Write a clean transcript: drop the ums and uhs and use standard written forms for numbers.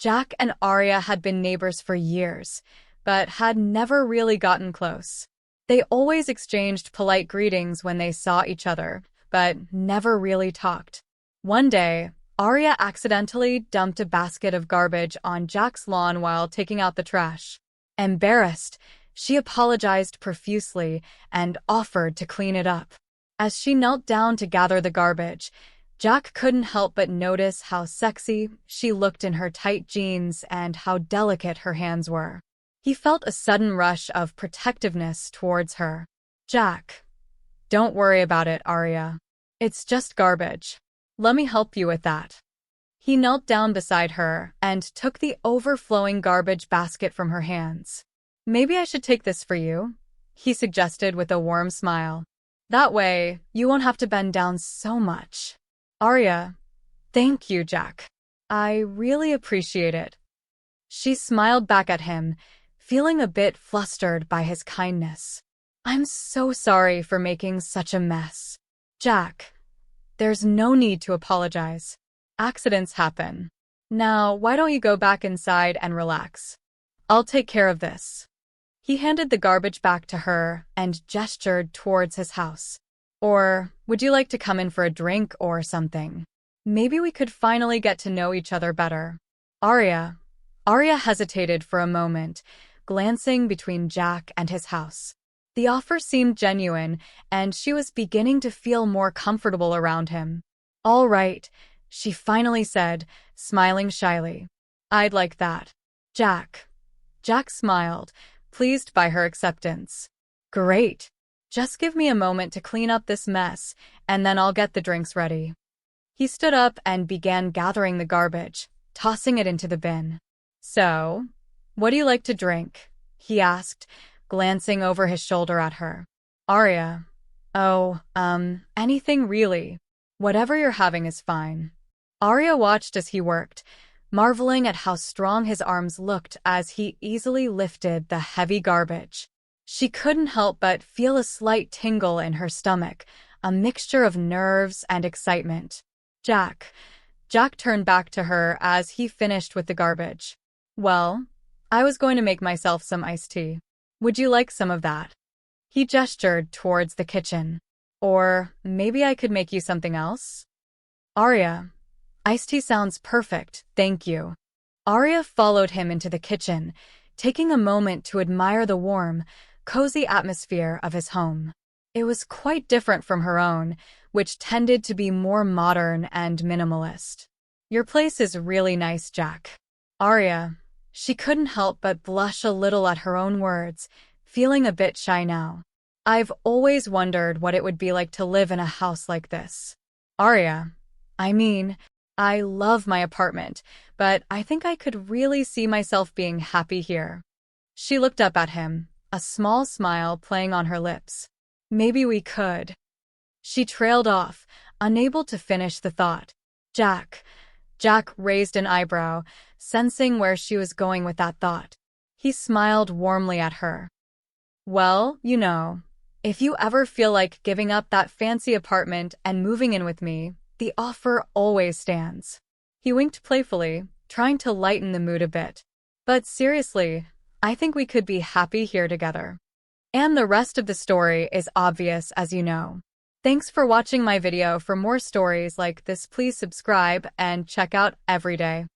Jack and Aria had been neighbors for years, but had never really gotten close. They always exchanged polite greetings when they saw each other, but never really talked. One day, Aria accidentally dumped a basket of garbage on Jack's lawn while taking out the trash. Embarrassed, she apologized profusely and offered to clean it up. As she knelt down to gather the garbage, Jack couldn't help but notice how sexy she looked in her tight jeans and how delicate her hands were. He felt a sudden rush of protectiveness towards her. "Jack, don't worry about it, Aria. It's just garbage. Let me help you with that." He knelt down beside her and took the overflowing garbage basket from her hands. "Maybe I should take this for you," he suggested with a warm smile. "That way, you won't have to bend down so much." "Aria, thank you, Jack. I really appreciate it." She smiled back at him, feeling a bit flustered by his kindness. "I'm so sorry for making such a mess. Jack, there's no need to apologize. Accidents happen. Now, why don't you go back inside and relax? I'll take care of this." He handed the garbage back to her and gestured towards his house. "Or, would you like to come in for a drink or something? Maybe we could finally get to know each other better." Aria hesitated for a moment, glancing between Jack and his house. The offer seemed genuine, and she was beginning to feel more comfortable around him. "All right," she finally said, smiling shyly. "I'd like that." "Jack." Jack smiled, pleased by her acceptance. "Great. Just give me a moment to clean up this mess, and then I'll get the drinks ready." He stood up and began gathering the garbage, tossing it into the bin. "So, what do you like to drink?" he asked, glancing over his shoulder at her. "Aria, oh, anything really. Whatever you're having is fine." Aria watched as he worked, marveling at how strong his arms looked as he easily lifted the heavy garbage. She couldn't help but feel a slight tingle in her stomach, a mixture of nerves and excitement. Jack turned back to her as he finished with the garbage. "Well, I was going to make myself some iced tea. Would you like some of that?" He gestured towards the kitchen. "Or maybe I could make you something else?" "Aria, iced tea sounds perfect, thank you." Aria followed him into the kitchen, taking a moment to admire the warm, cozy atmosphere of his home. It was quite different from her own, which tended to be more modern and minimalist. "Your place is really nice, Jack." Aria, she couldn't help but blush a little at her own words, feeling a bit shy now. "I've always wondered what it would be like to live in a house like this." "Aria, I love my apartment, but I think I could really see myself being happy here." She looked up at him, a small smile playing on her lips. "Maybe we could." She trailed off, unable to finish the thought. Jack raised an eyebrow, sensing where she was going with that thought. He smiled warmly at her. "Well, if you ever feel like giving up that fancy apartment and moving in with me, the offer always stands." He winked playfully, trying to lighten the mood a bit. "But seriously, I think we could be happy here together." And the rest of the story is obvious, as you know. Thanks for watching my video. For more stories like this, please subscribe and check out Everyday.